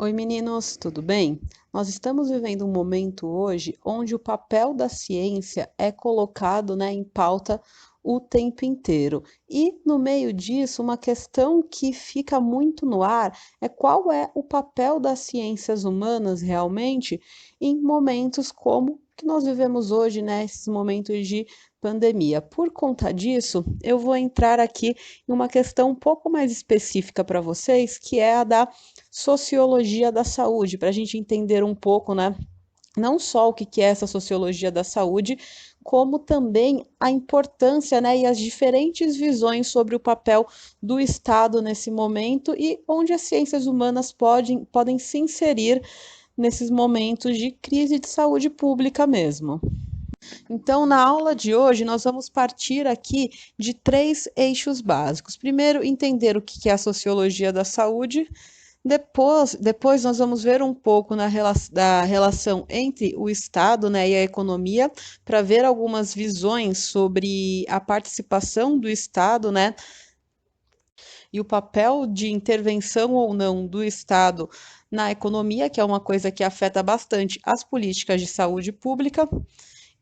Oi, meninos, tudo bem? Nós estamos vivendo um momento hoje onde o papel da ciência é colocado, em pauta o tempo inteiro. E no meio disso, uma questão que fica muito no ar é qual é o papel das ciências humanas realmente em momentos como que nós vivemos hoje, esses momentos de pandemia. Por conta disso, eu vou entrar aqui em uma questão um pouco mais específica para vocês, que é a da sociologia da saúde, para a gente entender um pouco, não só o que é essa sociologia da saúde, como também a importância, e as diferentes visões sobre o papel do Estado nesse momento e onde as ciências humanas podem se inserir nesses momentos de crise de saúde pública mesmo. Então, na aula de hoje, nós vamos partir aqui de três eixos básicos. Primeiro, entender o que é a sociologia da saúde. Depois nós vamos ver um pouco da relação entre o Estado, e a economia, para ver algumas visões sobre a participação do Estado, e o papel de intervenção ou não do Estado na economia, que é uma coisa que afeta bastante as políticas de saúde pública.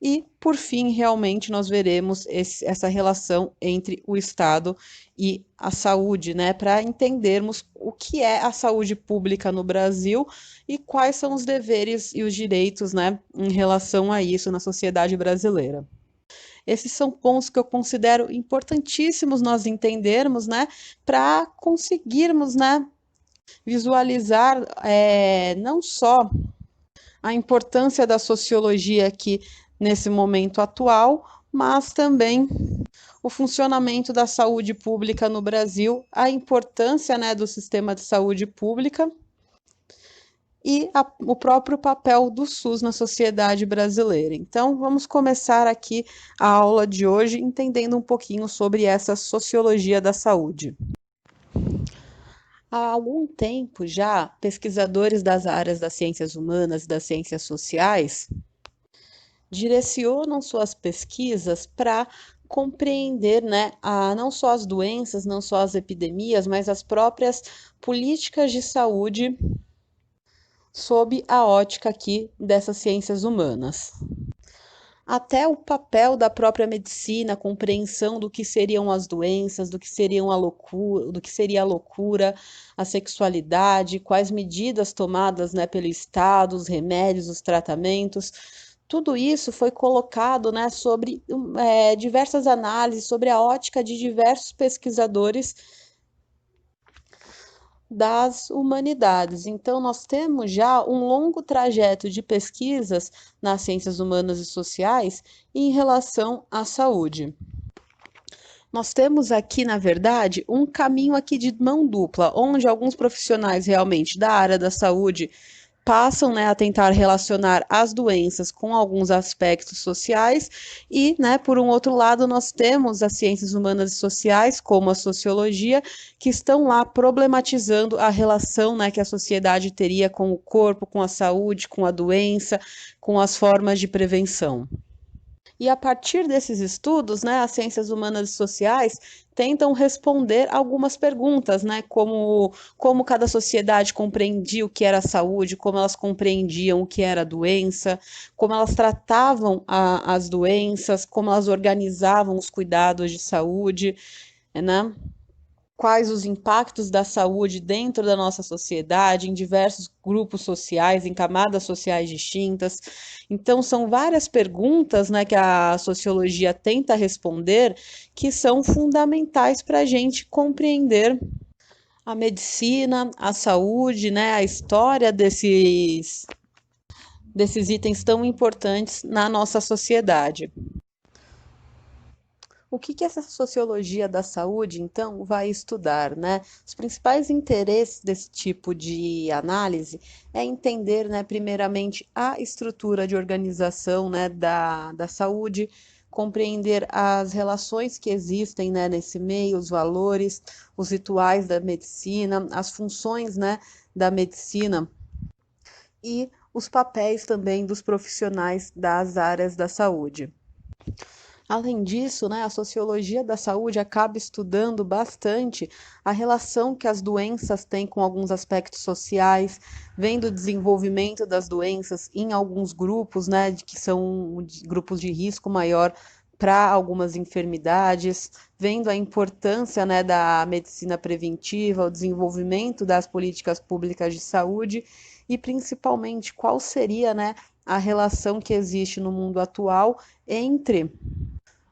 E, por fim, realmente nós veremos essa relação entre o Estado e a saúde, para entendermos o que é a saúde pública no Brasil e quais são os deveres e os direitos, em relação a isso na sociedade brasileira. Esses são pontos que eu considero importantíssimos nós entendermos, para conseguirmos, visualizar não só a importância da sociologia aqui nesse momento atual, mas também o funcionamento da saúde pública no Brasil, a importância, do sistema de saúde pública e o próprio papel do SUS na sociedade brasileira. Então, vamos começar aqui a aula de hoje entendendo um pouquinho sobre essa sociologia da saúde. Há algum tempo já, pesquisadores das áreas das ciências humanas e das ciências sociais direcionam suas pesquisas para compreender, não só as doenças, não só as epidemias, mas as próprias políticas de saúde sob a ótica aqui dessas ciências humanas. Até o papel da própria medicina, a compreensão do que seriam as doenças, do que seriam a loucura, do que seria a loucura, a sexualidade, quais medidas tomadas, pelo Estado, os remédios, os tratamentos. Tudo isso foi colocado, sobre diversas análises, sobre a ótica de diversos pesquisadores das humanidades. Então, nós temos já um longo trajeto de pesquisas nas ciências humanas e sociais em relação à saúde. Nós temos aqui, na verdade, um caminho aqui de mão dupla, onde alguns profissionais realmente da área da saúde passam, a tentar relacionar as doenças com alguns aspectos sociais e, por um outro lado, nós temos as ciências humanas e sociais, como a sociologia, que estão lá problematizando a relação, que a sociedade teria com o corpo, com a saúde, com a doença, com as formas de prevenção. E a partir desses estudos, as ciências humanas e sociais tentam responder algumas perguntas, como cada sociedade compreendia o que era a saúde, como elas compreendiam o que era a doença, como elas tratavam as doenças, como elas organizavam os cuidados de saúde, quais os impactos da saúde dentro da nossa sociedade, em diversos grupos sociais, em camadas sociais distintas. Então, são várias perguntas, que a sociologia tenta responder que são fundamentais para a gente compreender a medicina, a saúde, a história desses itens tão importantes na nossa sociedade. O que essa sociologia da saúde, então, vai estudar, Os principais interesses desse tipo de análise é entender, primeiramente, a estrutura de organização, da saúde, compreender as relações que existem, nesse meio, os valores, os rituais da medicina, as funções, da medicina e os papéis também dos profissionais das áreas da saúde. Além disso, né, a sociologia da saúde acaba estudando bastante a relação que as doenças têm com alguns aspectos sociais, vendo o desenvolvimento das doenças em alguns grupos, né, que são grupos de risco maior para algumas enfermidades, vendo a importância, né, da medicina preventiva, o desenvolvimento das políticas públicas de saúde e principalmente qual seria, né, a relação que existe no mundo atual entre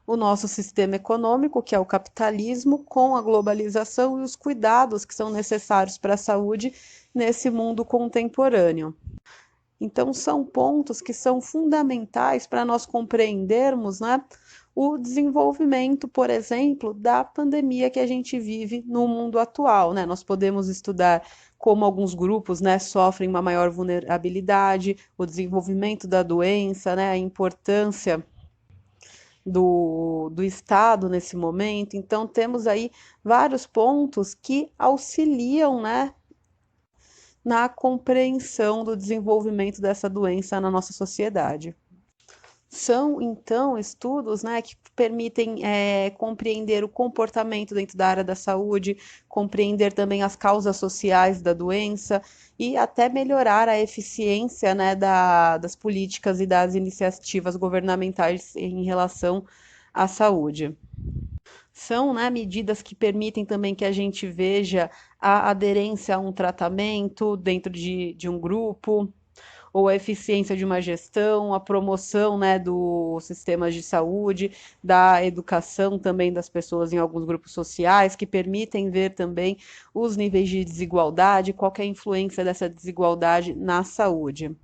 o nosso sistema econômico, que é o capitalismo, com a globalização e os cuidados que são necessários para a saúde nesse mundo contemporâneo. Então, são pontos que são fundamentais para nós compreendermos, né, o desenvolvimento, por exemplo, da pandemia que a gente vive no mundo atual, né? Nós podemos estudar como alguns grupos, né, sofrem uma maior vulnerabilidade, o desenvolvimento da doença, né, a importância do Estado nesse momento. Então, temos aí vários pontos que auxiliam, né, na compreensão do desenvolvimento dessa doença na nossa sociedade. São, então, estudos, né, que permitem compreender o comportamento dentro da área da saúde, compreender também as causas sociais da doença e até melhorar a eficiência, né, das políticas e das iniciativas governamentais em relação à saúde. São, né, medidas que permitem também que a gente veja a aderência a um tratamento dentro de um grupo, ou a eficiência de uma gestão, a promoção, né, dos sistemas de saúde, da educação também das pessoas em alguns grupos sociais, que permitem ver também os níveis de desigualdade, qual é a influência dessa desigualdade na saúde.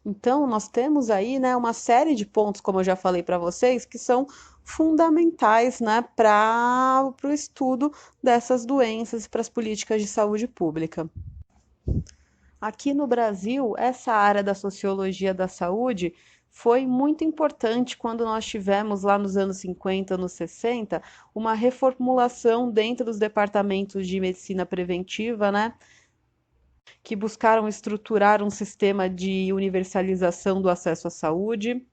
Então, nós temos aí, né, uma série de pontos, como eu já falei para vocês, que são fundamentais, né, para o estudo dessas doenças e para as políticas de saúde pública. Aqui no Brasil, essa área da sociologia da saúde foi muito importante quando nós tivemos lá nos anos 50, anos 60, uma reformulação dentro dos departamentos de medicina preventiva, né? Que buscaram estruturar um sistema de universalização do acesso à saúde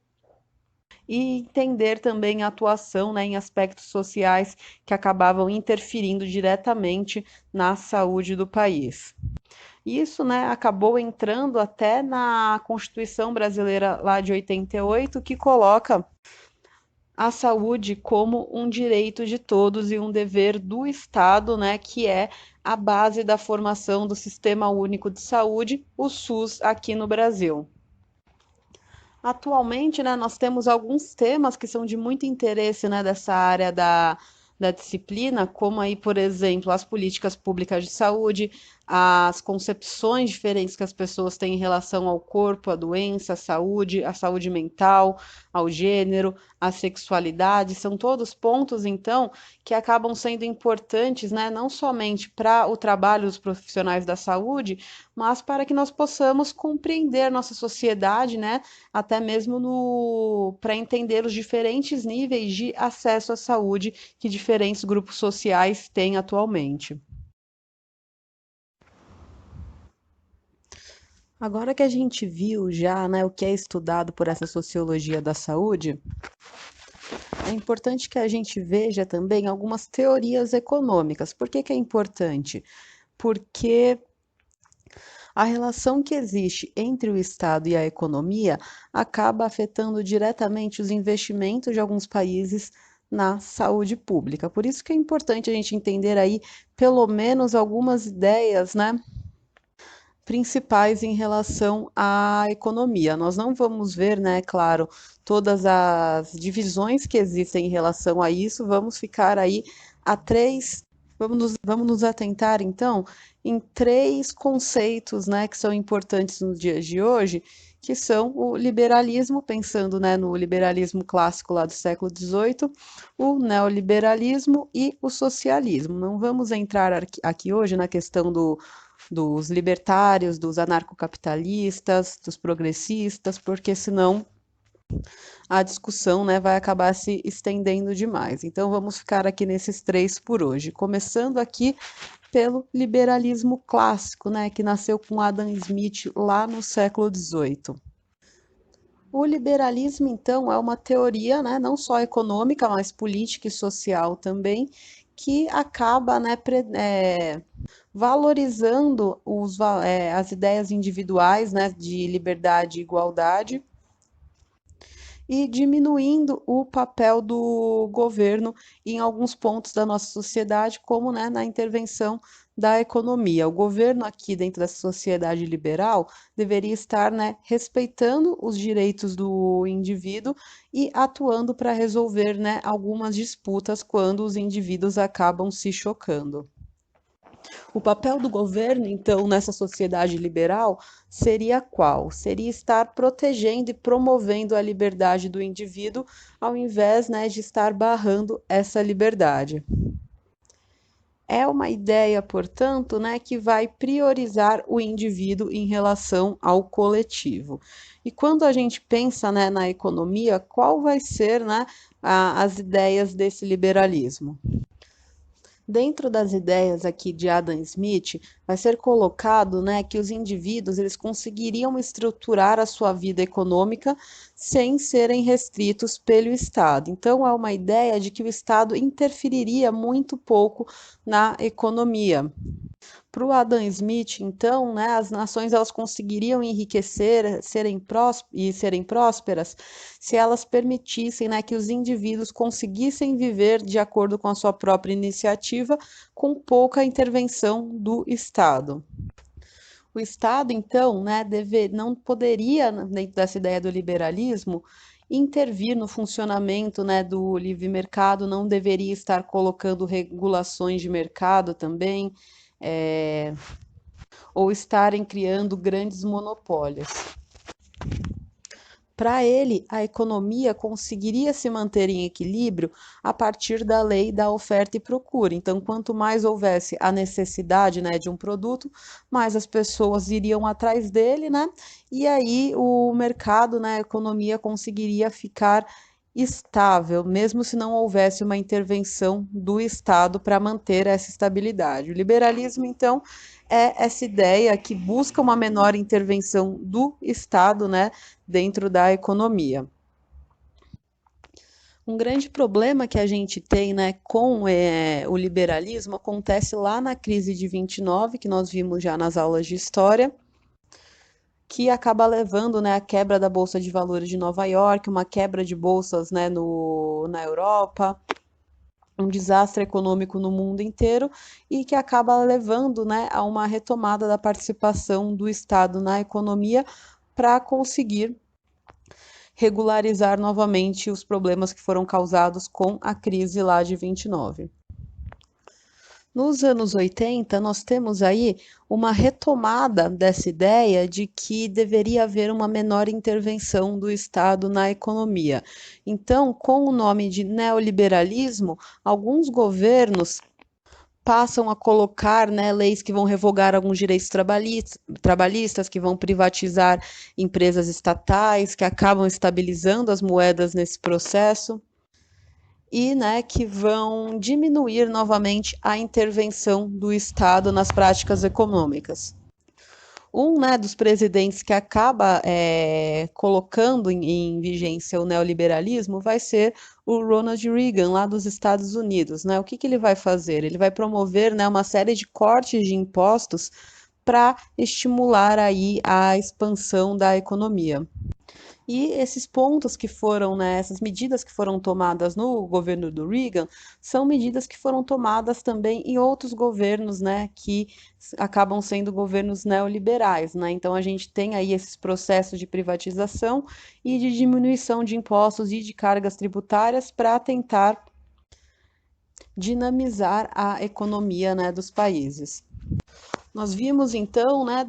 e entender também a atuação, né, em aspectos sociais que acabavam interferindo diretamente na saúde do país. Isso, né, acabou entrando até na Constituição Brasileira lá de 88, que coloca a saúde como um direito de todos e um dever do Estado, né, que é a base da formação do Sistema Único de Saúde, o SUS, aqui no Brasil. Atualmente, né, nós temos alguns temas que são de muito interesse, né, dessa área da disciplina, como aí, por exemplo, as políticas públicas de saúde, as concepções diferentes que as pessoas têm em relação ao corpo, à doença, à saúde mental, ao gênero, à sexualidade, são todos pontos, então, que acabam sendo importantes, né, não somente para o trabalho dos profissionais da saúde, mas para que nós possamos compreender nossa sociedade, né, até mesmo para entender os diferentes níveis de acesso à saúde que diferentes grupos sociais têm atualmente. Agora que a gente viu já, né, o que é estudado por essa sociologia da saúde, é importante que a gente veja também algumas teorias econômicas. Por que que é importante? Porque a relação que existe entre o Estado e a economia acaba afetando diretamente os investimentos de alguns países na saúde pública. Por isso que é importante a gente entender aí pelo menos algumas ideias, né, principais em relação à economia. Nós não vamos ver, né, claro, todas as divisões que existem em relação a isso, vamos ficar aí a três. Vamos nos atentar, então, em três conceitos, né, que são importantes nos dias de hoje, que são o liberalismo, pensando, né, no liberalismo clássico lá do século XVIII, o neoliberalismo e o socialismo. Não vamos entrar aqui hoje na questão dos libertários, dos anarcocapitalistas, dos progressistas, porque senão a discussão, né, vai acabar se estendendo demais. Então vamos ficar aqui nesses três por hoje, começando aqui pelo liberalismo clássico, né, que nasceu com Adam Smith lá no século XVIII. O liberalismo, então, é uma teoria, né, não só econômica, mas política e social também, que acaba, né, valorizando as ideias individuais, né, de liberdade e igualdade, e diminuindo o papel do governo em alguns pontos da nossa sociedade, como, né, na intervenção da economia. O governo aqui dentro dessa sociedade liberal deveria estar, né, respeitando os direitos do indivíduo e atuando para resolver, né, algumas disputas quando os indivíduos acabam se chocando. O papel do governo, então, nessa sociedade liberal seria qual? Seria estar protegendo e promovendo a liberdade do indivíduo, ao invés, né, de estar barrando essa liberdade. É uma ideia, portanto, né, que vai priorizar o indivíduo em relação ao coletivo. E quando a gente pensa, né, na economia, qual vai ser, né, as ideias desse liberalismo? Dentro das ideias aqui de Adam Smith, vai ser colocado, né, que os indivíduos eles conseguiriam estruturar a sua vida econômica sem serem restritos pelo Estado. Então, há uma ideia de que o Estado interferiria muito pouco na economia. Para o Adam Smith, então, né, as nações elas conseguiriam enriquecer, serem prósperas se elas permitissem, né, que os indivíduos conseguissem viver de acordo com a sua própria iniciativa, com pouca intervenção do Estado. O Estado, então, né, não poderia, dentro dessa ideia do liberalismo, intervir no funcionamento, né, do livre mercado, não deveria estar colocando regulações de mercado também, é, ou estarem criando grandes monopólios. Para ele, a economia conseguiria se manter em equilíbrio a partir da lei da oferta e procura. Então, quanto mais houvesse a necessidade, né, de um produto, mais as pessoas iriam atrás dele, né? E aí o mercado, né, a economia conseguiria ficar estável, mesmo se não houvesse uma intervenção do Estado para manter essa estabilidade. O liberalismo, então, é essa ideia que busca uma menor intervenção do Estado, né, dentro da economia. Um grande problema que a gente tem, né, com o liberalismo acontece lá na crise de 29, que nós vimos já nas aulas de história, que acaba levando, né, à quebra da Bolsa de Valores de Nova York, uma quebra de bolsas, né, na Europa, um desastre econômico no mundo inteiro e que acaba levando, né, a uma retomada da participação do Estado na economia para conseguir regularizar novamente os problemas que foram causados com a crise lá de 29. Nos anos 80, nós temos aí uma retomada dessa ideia de que deveria haver uma menor intervenção do Estado na economia. Então, com o nome de neoliberalismo, alguns governos passam a colocar, né, leis que vão revogar alguns direitos trabalhistas, que vão privatizar empresas estatais, que acabam estabilizando as moedas nesse processo e, né, que vão diminuir novamente a intervenção do Estado nas práticas econômicas. Um, né, dos presidentes que acaba colocando em vigência o neoliberalismo vai ser o Ronald Reagan, lá dos Estados Unidos. Né? O que ele vai fazer? Ele vai promover, né, uma série de cortes de impostos para estimular aí a expansão da economia. E esses pontos que foram, né, essas medidas que foram tomadas no governo do Reagan, são medidas que foram tomadas também em outros governos, né, que acabam sendo governos neoliberais, né? Então a gente tem aí esses processos de privatização e de diminuição de impostos e de cargas tributárias para tentar dinamizar a economia, né, dos países. Nós vimos então, né,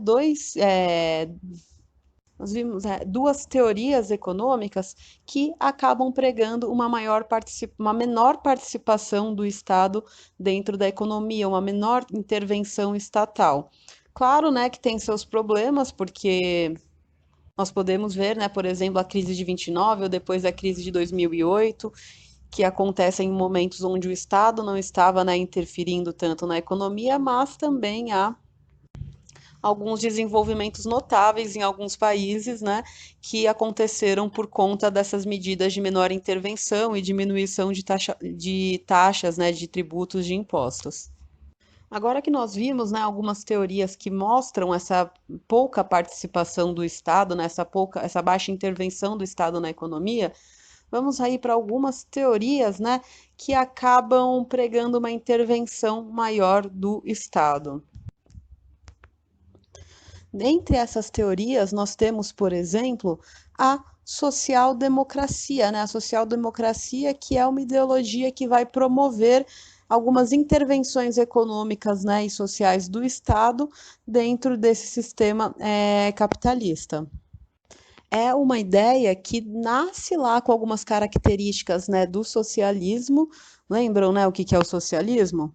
nós vimos duas teorias econômicas que acabam pregando uma menor participação do Estado dentro da economia, uma menor intervenção estatal. Claro, né, que tem seus problemas, porque nós podemos ver, né, por exemplo, a crise de 29 ou depois da crise de 2008, que acontecem em momentos onde o Estado não estava, né, interferindo tanto na economia, mas também há alguns desenvolvimentos notáveis em alguns países, né, que aconteceram por conta dessas medidas de menor intervenção e diminuição de taxas, né, de tributos, de impostos. Agora que nós vimos, né, algumas teorias que mostram essa pouca participação do Estado, né, essa baixa intervenção do Estado na economia, vamos aí para algumas teorias, né, que acabam pregando uma intervenção maior do Estado. Dentre essas teorias, nós temos, por exemplo, a social-democracia, né? A social-democracia, que é uma ideologia que vai promover algumas intervenções econômicas, né, e sociais do Estado dentro desse sistema capitalista. É uma ideia que nasce lá com algumas características, né, do socialismo. Lembram, né, o que é o socialismo?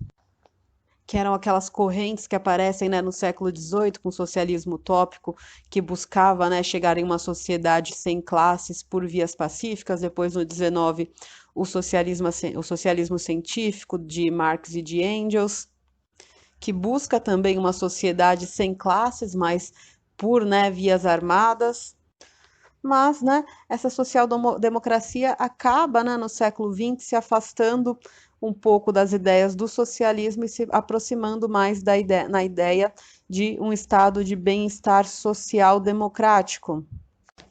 Que eram aquelas correntes que aparecem, né, no século XVIII, com o socialismo utópico, que buscava, né, chegar em uma sociedade sem classes por vias pacíficas. Depois, no XIX, o socialismo científico de Marx e de Engels, que busca também uma sociedade sem classes, mas por, né, vias armadas. Mas, né, essa social-democracia acaba, né, no século XX, se afastando um pouco das ideias do socialismo e se aproximando mais na ideia de um estado de bem-estar social democrático.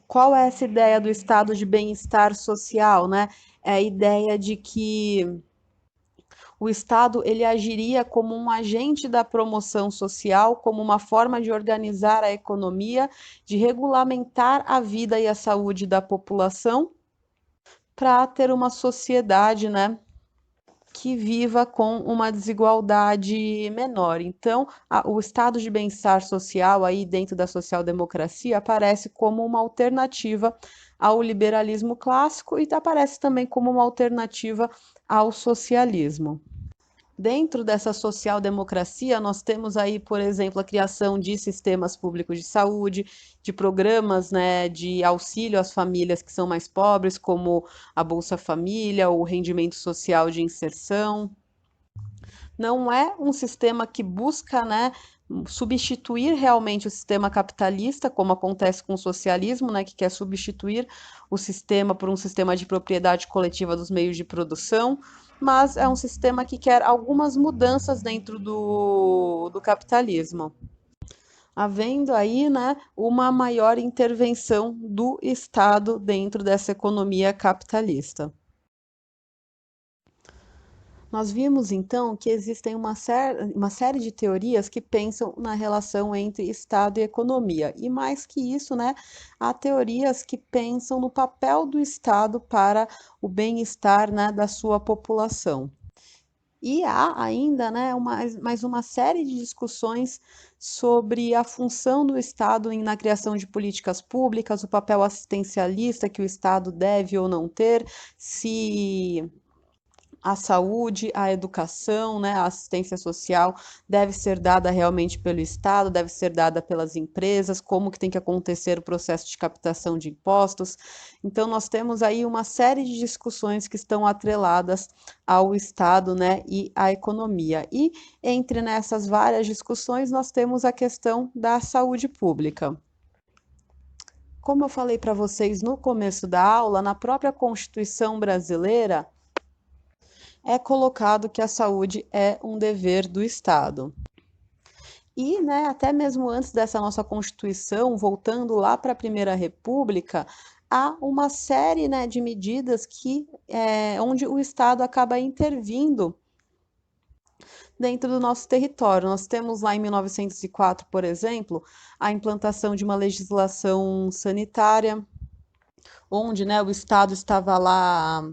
Qual é essa ideia do estado de bem-estar social, né? É a ideia de que o Estado ele agiria como um agente da promoção social, como uma forma de organizar a economia, de regulamentar a vida e a saúde da população, para ter uma sociedade, né, que viva com uma desigualdade menor. Então, o estado de bem-estar social aí dentro da social-democracia aparece como uma alternativa ao liberalismo clássico e aparece também como uma alternativa ao socialismo. Dentro dessa social-democracia, nós temos aí, por exemplo, a criação de sistemas públicos de saúde, de programas, né, de auxílio às famílias que são mais pobres, como a Bolsa Família, o rendimento social de inserção. Não é um sistema que busca, né, substituir realmente o sistema capitalista, como acontece com o socialismo, né, que quer substituir o sistema por um sistema de propriedade coletiva dos meios de produção, mas é um sistema que quer algumas mudanças dentro do capitalismo, havendo aí, né, uma maior intervenção do Estado dentro dessa economia capitalista. Nós vimos então que existem uma série de teorias que pensam na relação entre Estado e economia. E mais que isso, né, há teorias que pensam no papel do Estado para o bem-estar, né, da sua população. E há ainda, né, mais uma série de discussões sobre a função do Estado na criação de políticas públicas, o papel assistencialista que o Estado deve ou não ter, se a saúde, a educação, né, a assistência social deve ser dada realmente pelo Estado, deve ser dada pelas empresas, como que tem que acontecer o processo de captação de impostos. Então, nós temos aí uma série de discussões que estão atreladas ao Estado, né, e à economia. E entre nessas várias discussões, nós temos a questão da saúde pública. Como eu falei para vocês no começo da aula, na própria Constituição brasileira, é colocado que a saúde é um dever do Estado. E, né, até mesmo antes dessa nossa Constituição, voltando lá para a Primeira República, há uma série, né, de medidas onde o Estado acaba intervindo dentro do nosso território. Nós temos lá em 1904, por exemplo, a implantação de uma legislação sanitária, onde, né, o Estado estava lá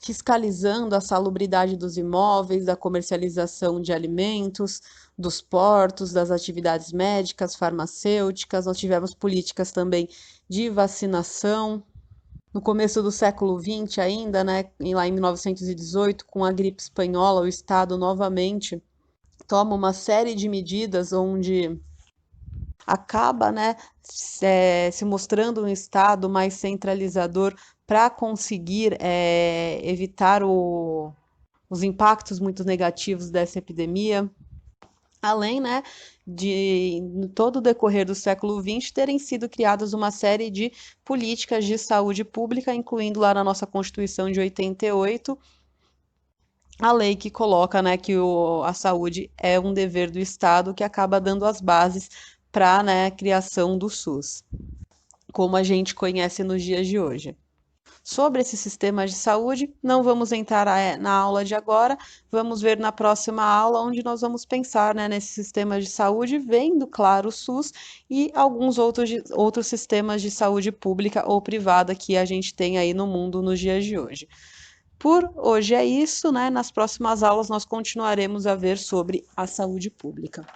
fiscalizando a salubridade dos imóveis, da comercialização de alimentos, dos portos, das atividades médicas, farmacêuticas. Nós tivemos políticas também de vacinação. No começo do século XX ainda, né, lá em 1918, com a gripe espanhola, o Estado novamente toma uma série de medidas onde acaba, né, se mostrando um Estado mais centralizador para conseguir evitar os impactos muito negativos dessa epidemia. além, né, de no todo o decorrer do século XX terem sido criadas uma série de políticas de saúde pública, incluindo lá na nossa Constituição de 88, a lei que coloca, né, que a saúde é um dever do Estado, que acaba dando as bases para, né, a criação do SUS, como a gente conhece nos dias de hoje. Sobre esses sistemas de saúde, não vamos entrar na aula de agora, vamos ver na próxima aula, onde nós vamos pensar, né, nesses sistemas de saúde, vendo, claro, o SUS e alguns outros sistemas de saúde pública ou privada que a gente tem aí no mundo nos dias de hoje. Por hoje é isso, né? Nas próximas aulas nós continuaremos a ver sobre a saúde pública.